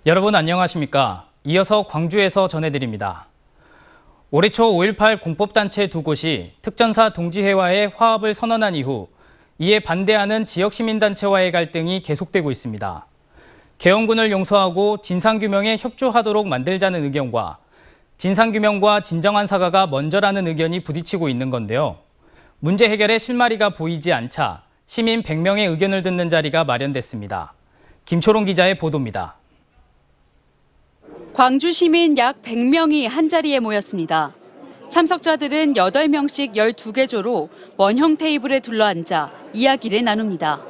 여러분 안녕하십니까? 이어서 광주에서 전해드립니다. 올해 초 5.18 공법단체 두 곳이 특전사 동지회와의 화합을 선언한 이후 이에 반대하는 지역 시민단체와의 갈등이 계속되고 있습니다. 계엄군을 용서하고 진상규명에 협조하도록 만들자는 의견과 진상규명과 진정한 사과가 먼저라는 의견이 부딪히고 있는 건데요. 문제 해결에 실마리가 보이지 않자 시민 100명의 의견을 듣는 자리가 마련됐습니다. 김초롱 기자의 보도입니다. 광주 시민 약 100명이 한자리에 모였습니다. 참석자들은 8명씩 12개 조로 원형 테이블에 둘러앉아 이야기를 나눕니다.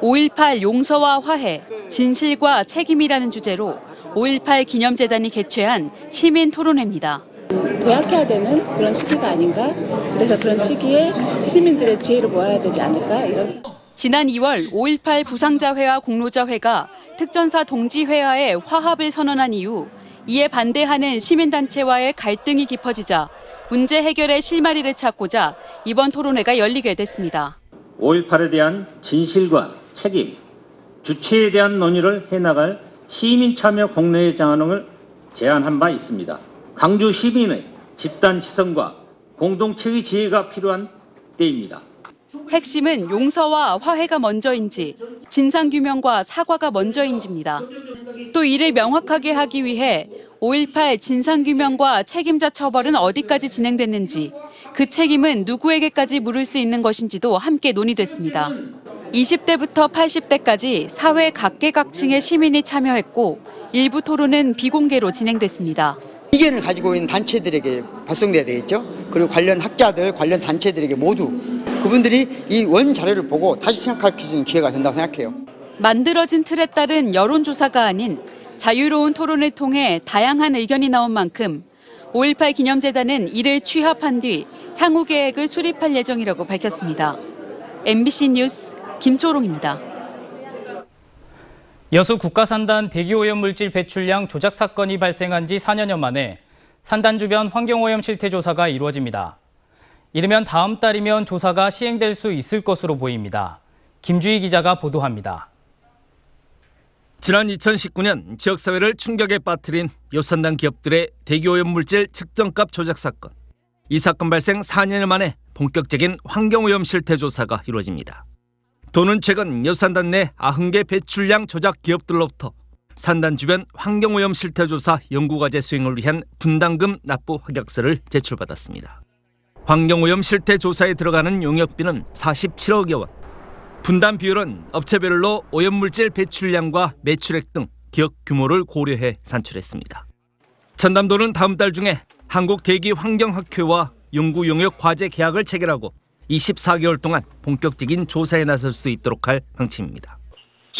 5.18 용서와 화해, 진실과 책임이라는 주제로 5.18 기념재단이 개최한 시민 토론회입니다. 도약해야 되는 그런 시기가 아닌가? 그래서 그런 시기에 시민들의 지혜를 모아야 되지 않을까? 이런 생각. 지난 2월 5.18 부상자회와 공로자회가 특전사 동지회와의 화합을 선언한 이후 이에 반대하는 시민단체와의 갈등이 깊어지자 문제 해결의 실마리를 찾고자 이번 토론회가 열리게 됐습니다. 5.18에 대한 진실과 책임, 주체에 대한 논의를 해나갈 시민 참여 공론회 장을 제안한 바 있습니다. 광주 시민의 집단 지성과 공동체의 지혜가 필요한 때입니다. 핵심은 용서와 화해가 먼저인지 진상규명과 사과가 먼저인지입니다. 또 이를 명확하게 하기 위해 5.18 진상규명과 책임자 처벌은 어디까지 진행됐는지, 그 책임은 누구에게까지 물을 수 있는 것인지도 함께 논의됐습니다. 20대부터 80대까지 사회 각계각층의 시민이 참여했고 일부 토론은 비공개로 진행됐습니다. 의견을 가지고 있는 단체들에게 발송돼야 되겠죠. 그리고 관련 학자들, 관련 단체들에게 모두 그분들이 이 원 자료를 보고 다시 생각할 수 있는 기회가 된다고 생각해요. 만들어진 틀에 따른 여론조사가 아닌 자유로운 토론을 통해 다양한 의견이 나온 만큼 5.18 기념재단은 이를 취합한 뒤 향후 계획을 수립할 예정이라고 밝혔습니다. MBC 뉴스 김초롱입니다. 여수 국가산단 대기오염물질 배출량 조작 사건이 발생한 지 4년여 만에 산단 주변 환경오염 실태 조사가 이루어집니다. 이르면 다음 달이면 조사가 시행될 수 있을 것으로 보입니다. 김주희 기자가 보도합니다. 지난 2019년 지역사회를 충격에 빠뜨린 여수산단 기업들의 대기오염물질 측정값 조작 사건. 이 사건 발생 4년 만에 본격적인 환경오염 실태 조사가 이루어집니다. 도는 최근 여수산단 내 90개 배출량 조작 기업들로부터 산단 주변 환경오염 실태 조사 연구과제 수행을 위한 분담금 납부 확약서를 제출받았습니다. 환경오염 실태 조사에 들어가는 용역비는 47억여 원. 분담 비율은 업체별로 오염물질 배출량과 매출액 등 기업 규모를 고려해 산출했습니다. 전남도는 다음 달 중에 한국대기환경학회와 연구 용역 과제 계약을 체결하고 24개월 동안 본격적인 조사에 나설 수 있도록 할 방침입니다.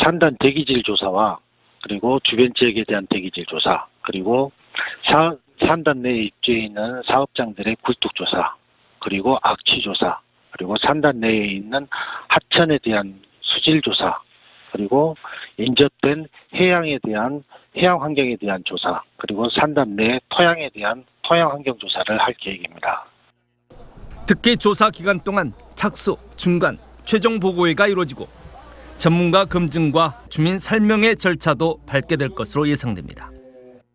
산단 대기질 조사와 그리고 주변 지역에 대한 대기질 조사, 그리고 산단 내에 입주해 있는 사업장들의 굴뚝 조사, 그리고 악취 조사, 그리고 산단 내에 있는 하천에 대한 수질 조사, 그리고 인접된 해양에 대한 해양 환경에 대한 조사, 그리고 산단 내 토양에 대한 토양 환경 조사를 할 계획입니다. 특히 조사 기간 동안 착수, 중간, 최종 보고회가 이루어지고 전문가 검증과 주민 설명의 절차도 밟게 될 것으로 예상됩니다.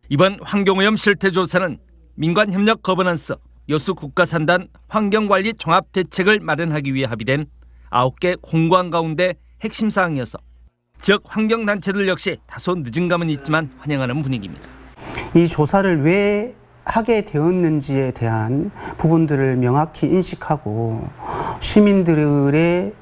이번 환경오염 실태 조사는 민관협력 거버넌스 여수 국가산단 환경관리 종합대책을 마련하기 위해 합의된 9개 공고안 가운데 핵심 사항이어서 지역 환경단체들 역시 다소 늦은 감은 있지만 환영하는 분위기입니다. 이 조사를 왜 하게 되었는지에 대한 부분들을 명확히 인식하고 시민들의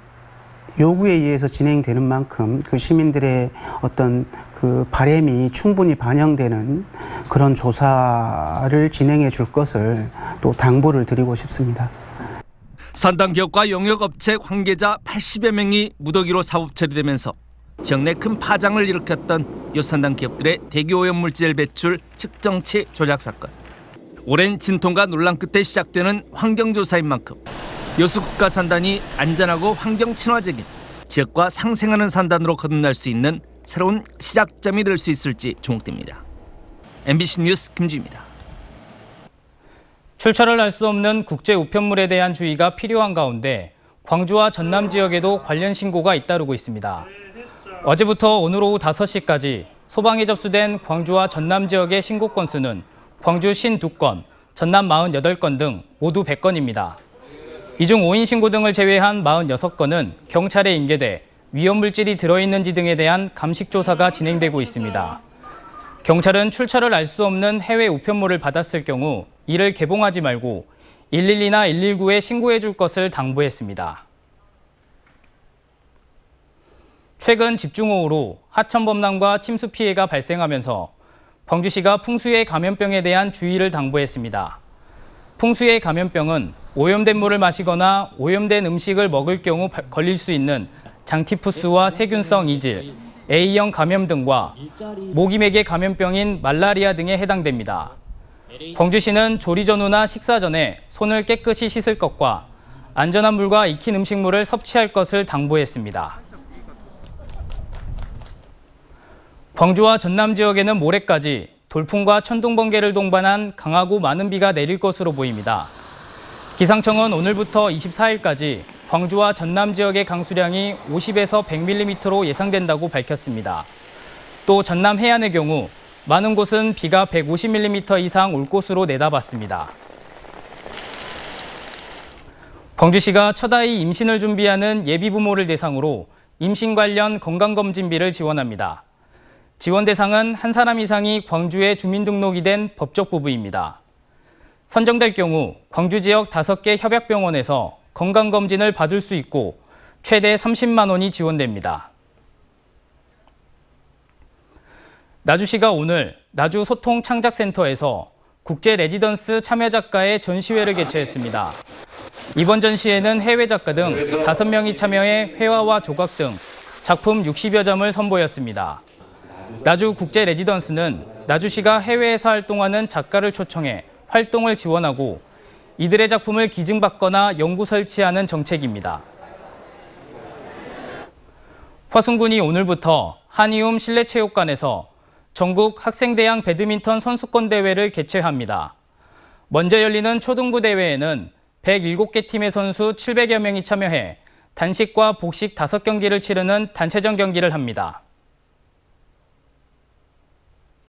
요구에 의해서 진행되는 만큼 그 시민들의 어떤 그 바람이 충분히 반영되는 그런 조사를 진행해 줄 것을 또 당부를 드리고 싶습니다. 산단 기업과 용역업체 관계자 80여 명이 무더기로 사업 처리되면서 지역 내 큰 파장을 일으켰던 여수산단 기업들의 대기오염물질 배출 측정치 조작 사건. 오랜 진통과 논란 끝에 시작되는 환경조사인 만큼 여수 국가산단이 안전하고 환경 친화적인 지역과 상생하는 산단으로 거듭날 수 있는 새로운 시작점이 될 수 있을지 주목됩니다. MBC 뉴스 김주희입니다. 출처를 알 수 없는 국제 우편물에 대한 주의가 필요한 가운데 광주와 전남 지역에도 관련 신고가 잇따르고 있습니다. 어제부터 오늘 오후 5시까지 소방에 접수된 광주와 전남 지역의 신고 건수는 광주 52건, 전남 48건 등 모두 100건입니다. 이 중 5인 신고 등을 제외한 46건은 경찰에 인계돼 위험물질이 들어있는지 등에 대한 감식 조사가 진행되고 있습니다. 경찰은 출처를 알 수 없는 해외 우편물을 받았을 경우 이를 개봉하지 말고 112나 119에 신고해 줄 것을 당부했습니다. 최근 집중호우로 하천범람과 침수 피해가 발생하면서 광주시가 풍수의 감염병에 대한 주의를 당부했습니다. 풍수의 감염병은 오염된 물을 마시거나 오염된 음식을 먹을 경우 걸릴 수 있는 장티푸스와 세균성 이질, A형 감염 등과 모기매개 감염병인 말라리아 등에 해당됩니다. 광주시는 조리 전후나 식사 전에 손을 깨끗이 씻을 것과 안전한 물과 익힌 음식물을 섭취할 것을 당부했습니다. 광주와 전남 지역에는 모레까지 돌풍과 천둥, 번개를 동반한 강하고 많은 비가 내릴 것으로 보입니다. 기상청은 오늘부터 24일까지 광주와 전남 지역의 강수량이 50에서 100mm로 예상된다고 밝혔습니다. 또 전남 해안의 경우 많은 곳은 비가 150mm 이상 올 것으로 내다봤습니다. 광주시가 첫 아이 임신을 준비하는 예비부모를 대상으로 임신 관련 건강검진비를 지원합니다. 지원 대상은 한 사람 이상이 광주에 주민등록이 된 법적 부부입니다. 선정될 경우 광주 지역 5개 협약병원에서 건강검진을 받을 수 있고 최대 30만 원이 지원됩니다. 나주시가 오늘 나주 소통창작센터에서 국제 레지던스 참여 작가의 전시회를 개최했습니다. 이번 전시회는 해외 작가 등 5명이 참여해 회화와 조각 등 작품 60여 점을 선보였습니다. 나주 국제 레지던스는 나주시가 해외에서 활동하는 작가를 초청해 활동을 지원하고 이들의 작품을 기증받거나 연구 설치하는 정책입니다. 화순군이 오늘부터 한이움 실내체육관에서 전국 학생대항 배드민턴 선수권 대회를 개최합니다. 먼저 열리는 초등부 대회에는 107개 팀의 선수 700여 명이 참여해 단식과 복식 5경기를 치르는 단체전 경기를 합니다.